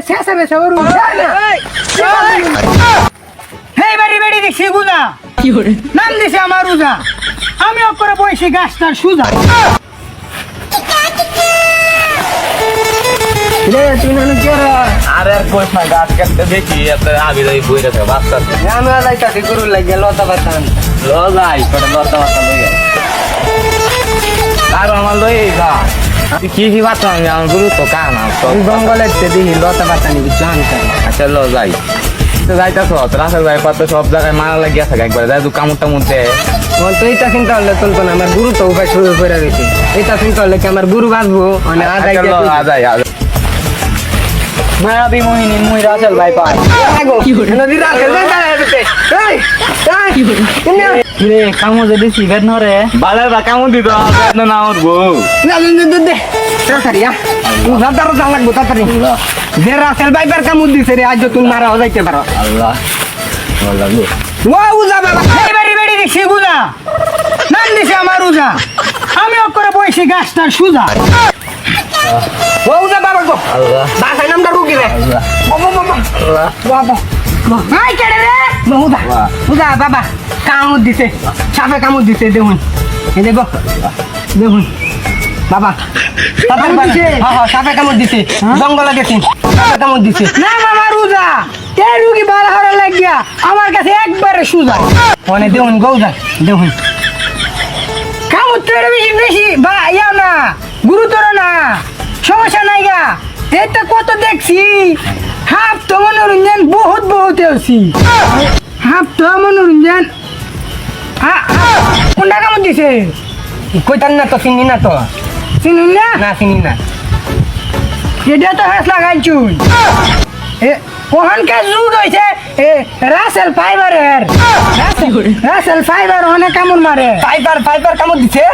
শেষে বেশে ওর হেই বাড়ি বেড়ি দেখছি গুজা নাম দিছে আমার উজা আমি করে বসে গাছটার সুজা তুই নানু কে আর আর কোশ না গাছ কাটতে দেখি এত আবি যাই বই রেখে বাচ্চা আমি লাইতাছি গরুর লাগে লতা পাতান লো যাই করে লতা বাচ্চা লই আর আমার লই যা কি কি বাচ্চা আমি আমার গুরু তো কানা তো জঙ্গলের দিহি লতা পাতানি জান আচ্ছা লো যাই তো যাইতাছ রাসেল ভাই কত সব জায়গায় মারা লাগিয়ে থাকে একবার যাই তুই কামড়টা মধ্যে তো এইটা চিন্তা হলে চলতো না আমার গুরু তো উপায় শুরু করে রয়েছে এটা চিন্তা হলে কি আমার গুরু বাঁচবো মানে আদায় আদায় মায়াবী মোহিনী মুই রাসেল ভাই পাই নদী রাখে রে কামো যদি সিগারেট নরে বালের বা কামো দিত না উঠবো লাগবো তাড়াতাড়ি যে রাসেল ভাইবার কামড় দিছে রে আজ তুমি মারা যাইতে পারো আল্লাহ লাগলো ও উজা বাবা বাড়ি বেড়ি দেখছি গুজা নাম দিছে আমার উজা আমি করে বসে গাছটার সুজা ও উজা বাবা গো আল্লাহ বাসায় নামটা রুগী রে আল্লাহ বাবা ভাই কেড়ে রে উজা উজা বাবা কামড় দিছে সাপে কামড় দিছে দেখুন এই দেখো দেখুন বাবা সাপে কামড় দিছে জঙ্গলে গেছি সাপে কামড় দিছে না মামা রুজা তে রুগী ভালো হওয়ার লাগিয়া আমার কাছে একবারে সুজা মানে দেখুন গৌজা দেখুন কামড় তো এর বেশি বেশি বা ইয়া না গুরুতর না সমস্যা নাই গা এটা কত দেখছি হাফ তো মনোরঞ্জন বহুত বহুত হয়েছি হাফ তো মনোরঞ্জন কোনটা কামড় দিছে কইতান না তো চিনি না তো চিনি না না চিনি না এটা তো হাস লাগাইছুন ওখানকার যুগ হয়েছে রাসেল ফাইবারের রাসেল ফাইবার অনেক কামড় মারে ফাইবার কামড় দিছে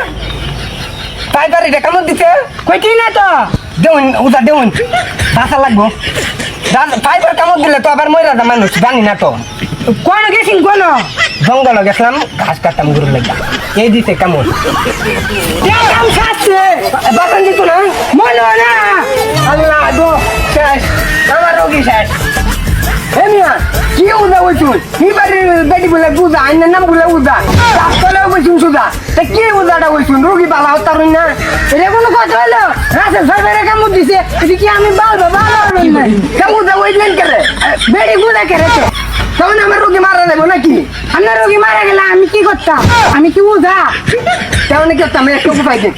ফাইবার এটা কামড় দিছে কইটি না তো দেউন উদা দেউন বাসা লাগবো ফাইবার কামড় দিলে তো আবার মরা যা মানুষ জানি না তো কোন গেছিন কোন জঙ্গল গেছিলাম ঘাস কাটতাম গরু লাগা এই দিতে কামড় কাম খাচ্ছে বাসন দিত না মনে না আল্লাহ গো শেষ আমার রোগী শেষ মিয়া কি উদা বলছুন কি বাড়ি বেটি বলে বুঝা আইনের নাম বলে উদা ডাক্তারেও বলছুন সুদা তা কি উদাটা বলছুন রোগী বালা হতার না এটা কোনো কথা হলো রাসেল সাহেবের কামড় দিছে এটা কি আমি ভালো হলো না কামড় দা ওইলেন করে বেটি বুঝা করে তখন আমার রোগী মারা যাবো নাকি আপনার রোগী মারা গেলে আমি কি করতাম আমি কি উদা তেমন করতাম একটু উপায় দেখ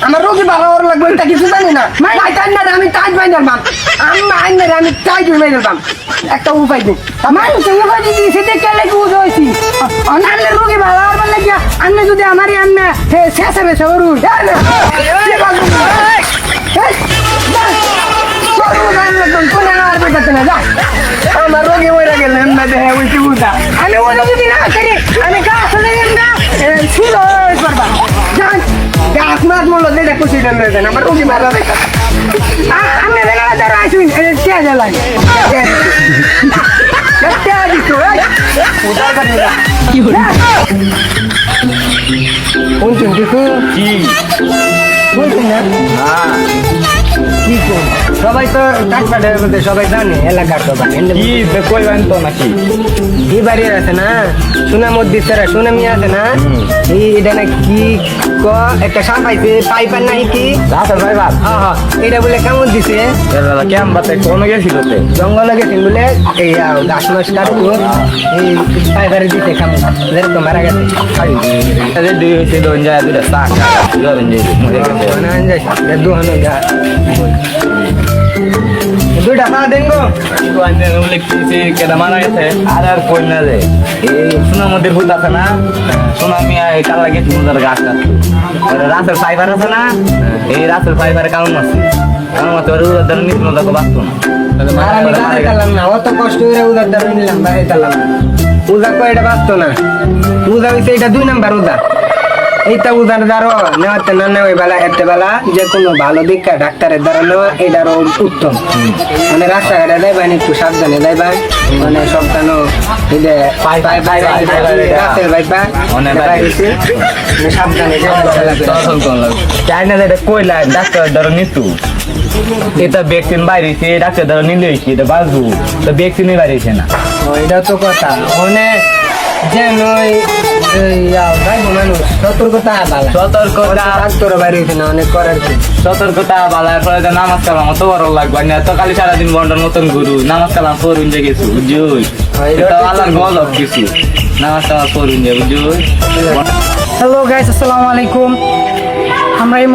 আমার রোগী ভালো হওয়ার লাগবে এটা কিছু জানি না আমি তাজ বাই দিলাম আমি তাজ বাই দিলাম একটা উপায় দিন মানুষ উপায় দিয়েছি দেখে লেগে উদা হয়েছি আনলে রোগী ভালো হওয়ার লাগে আনলে যদি আমারই আনলে শেষে বেশে ওরু আমার রোগী মরে গেলেন না দেখে ওই উদা আমি ওটা যদি না করি আমি গাছ না শুরু করবা গাছ মাছ মূল্য যেটা খুশি দেন আমার রোগী মারা দেখা আমি বেলা আসুন চেয়ে লাগে শুনছেন কিছু কি বলছেন না কি সবাই তো ডাক্তারের মধ্যে সবাই জানে এলাকার সবাই কি কইবেন তো নাকি এই বাড়ি আছে না সুনাম উদ্দিসের সুনামি আছে না এটা না কি একটা সাপ আইছে পাইপার নাই কি রাসেল ভাই বাদ হ্যাঁ এটা বলে কেমন দিছে কেমন বাতে কোন গেছিল জঙ্গলে গেছেন বলে এই গাছ মাছ কাটবো এই পাইপারে দিতে কেমন যেরকম মারা গেছে দুই হয়েছে দোন যায় দুটা শাক ধরেন যে দুহানো যা দুইটা পা দেঙ্গো কেদা মারা গেছে আর আর কই না যে এই সোনার মধ্যে ভূত আছে না সোনামি কাল লাগে সুন্দর গাছ আছে রাসেল ফাইবার আছে না এই রাসেল ফাইবারে কামড় মারছে কামড় মারতে পারে উদার দ্বারা নিত দেখো বাঁচতো না অত কষ্ট করে উদার দ্বারা নিলাম বাইরে চালাম উদা কো এটা বাঁচতো না উদা হইছে এটা 2 নাম্বার উদা এইটা উদার দ্বারা নেওয়াতে না নেওয়া বেলা এতে বেলা যে কোনো ভালো দীক্ষা ডাক্তারের দ্বারা নেওয়া এটারও উত্তম মানে রাস্তাঘাটে দেয় একটু সাবধানে দেয় ভাই মানে সব কেন সাবধানে চাইনা যেটা কইলা ডাক্তারের দ্বারা নিতু এটা ভ্যাকসিন বাইরেছে ডাক্তার দ্বারা নিলে কি এটা বাজু তো ভ্যাকসিনই বাইরেছে না এটা তো কথা মানে যেন ভাই মানুষ সতর্কতা ভালো সতর্কতা ডাক্তার বাইরে হইছে না অনেক করার কি সতর্কতা বালার পরে যে নামাজ কালাম অত বড় লাগবে না তো খালি সারাদিন বন্ডার মতন গুরু নামাজ কালাম পড়ুন যে গেছু বুঝুই এটা আল্লাহর গজব কিছু নামাজ কালাম পড়ুন যে বুঝুই হ্যালো গাইস আসসালামু আলাইকুম আমরা এই